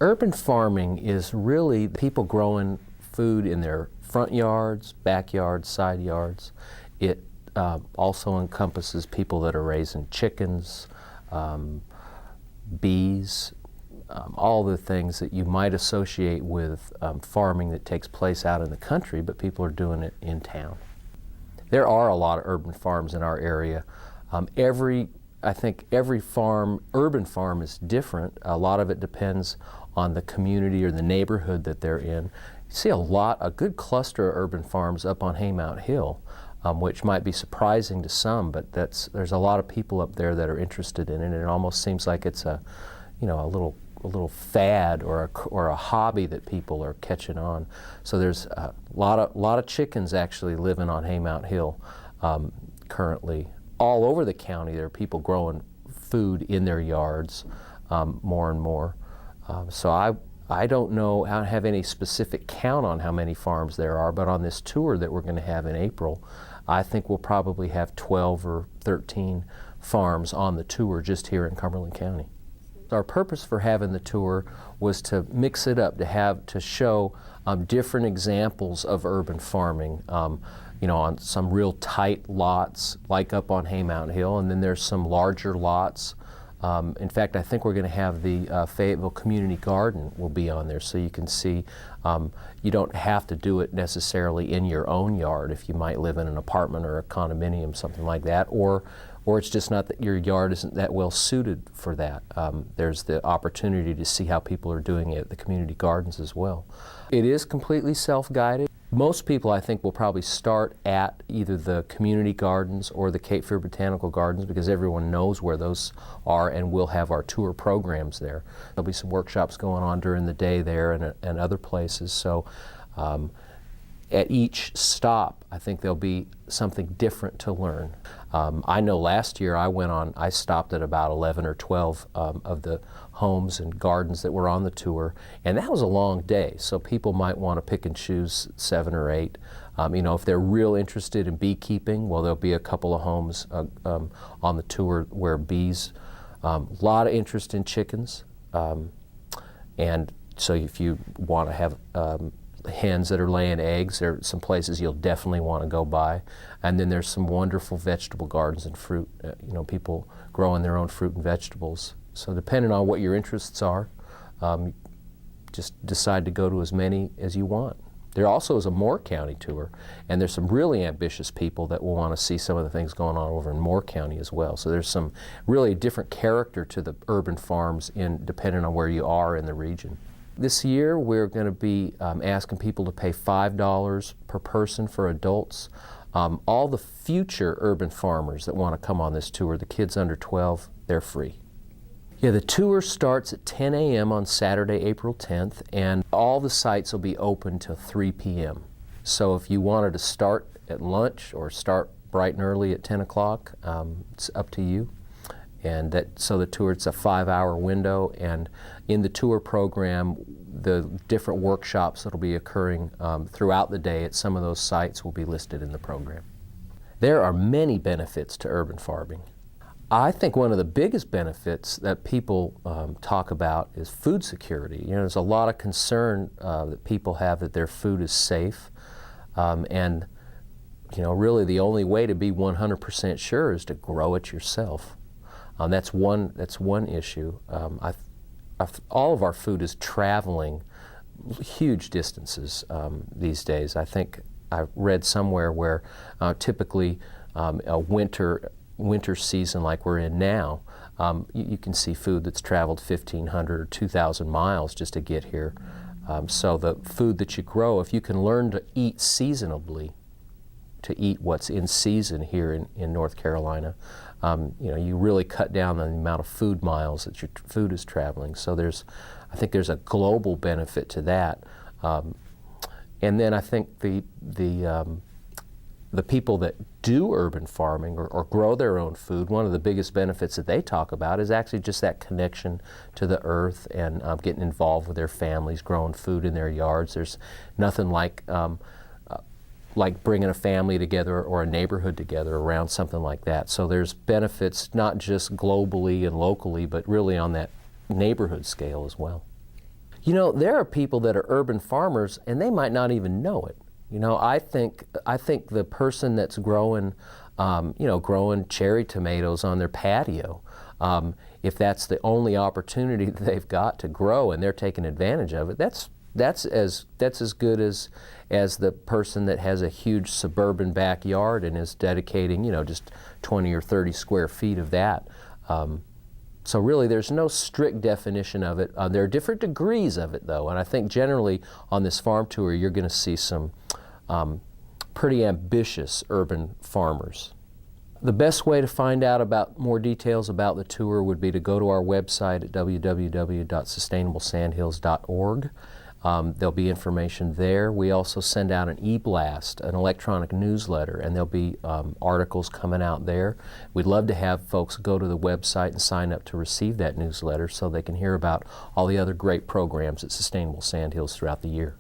Urban farming is really people growing food in their front yards, backyards, side yards. It also encompasses people that are raising chickens, bees, all the things that you might associate with farming that takes place out in the country, but people are doing it in town. There are a lot of urban farms in our area. I think every urban farm is different. A lot of it depends on the community or the neighborhood that they're in. You see a good cluster of urban farms up on Haymount Hill, which might be surprising to some, but there's a lot of people up there that are interested in it, and it almost seems like it's a little fad or a hobby that people are catching on. So there's a lot of chickens actually living on Haymount Hill currently. All over the county there are people growing food in their yards more and more. So I don't know, I don't have any specific count on how many farms there are, but on this tour that we're going to have in April, I think we'll probably have 12 or 13 farms on the tour just here in Cumberland County. Our purpose for having the tour was to mix it up, to show different examples of urban farming, on some real tight lots, like up on Haymount Hill, and then there's some larger lots. In fact, I think we're going to have the Fayetteville Community Garden will be on there, so you can see you don't have to do it necessarily in your own yard if you might live in an apartment or a condominium, something like that, or it's just not that your yard isn't that well suited for that. There's the opportunity to see how people are doing it at the community gardens as well. It is completely self-guided. Most people, I think, will probably start at either the community gardens or the Cape Fear Botanical Gardens because everyone knows where those are, and we'll have our tour programs there. There'll be some workshops going on during the day there and other places. So at each stop, I think there'll be something different to learn. I know last year I stopped at about 11 or 12 of the homes and gardens that were on the tour, and that was a long day, so people might want to pick and choose 7 or 8. If they're real interested in beekeeping, well, there'll be a couple of homes on the tour where bees, a lot of interest in chickens, and so if you want to have hens that are laying eggs, there are some places you'll definitely want to go by. And then there's some wonderful vegetable gardens and fruit, people growing their own fruit and vegetables. So depending on what your interests are, just decide to go to as many as you want. There also is a Moore County tour, and there's some really ambitious people that will want to see some of the things going on over in Moore County as well. So there's some really different character to the urban farms depending on where you are in the region. This year we're going to be asking people to pay $5 per person for adults. All the future urban farmers that want to come on this tour, the kids under 12, they're free. Yeah, the tour starts at 10 a.m. on Saturday, April 10th, and all the sites will be open till 3 p.m. So if you wanted to start at lunch or start bright and early at 10 o'clock, it's up to you. And so the tour, it's a 5-hour window, and in the tour program, the different workshops that will be occurring throughout the day at some of those sites will be listed in the program. There are many benefits to urban farming. I think one of the biggest benefits that people talk about is food security. There's a lot of concern that people have that their food is safe, and really the only way to be 100% sure is to grow it yourself. That's one issue. All of our food is traveling huge distances these days. I think I read somewhere where typically a winter season like we're in now, you can see food that's traveled 1,500 or 2,000 miles just to get here. So the food that you grow, if you can learn to eat seasonably, to eat what's in season here in North Carolina, you really cut down on the amount of food miles that your food is traveling. So I think there's a global benefit to that. And then I think the people that do urban farming or grow their own food, one of the biggest benefits that they talk about is actually just that connection to the earth and getting involved with their families, growing food in their yards. There's nothing like bringing a family together or a neighborhood together around something like that. So there's benefits not just globally and locally, but really on that neighborhood scale as well. You know, there are people that are urban farmers and they might not even know it. You know, I think the person that's growing, growing cherry tomatoes on their patio, if that's the only opportunity that they've got to grow and they're taking advantage of it, that's as good as the person that has a huge suburban backyard and is dedicating, just 20 or 30 square feet of that. So really, there's no strict definition of it. There are different degrees of it, though, and I think generally on this farm tour, you're going to see some pretty ambitious urban farmers. The best way to find out about more details about the tour would be to go to our website at www.sustainablesandhills.org. There'll be information there. We also send out an e-blast, an electronic newsletter, and there'll be articles coming out there. We'd love to have folks go to the website and sign up to receive that newsletter so they can hear about all the other great programs at Sustainable Sandhills throughout the year.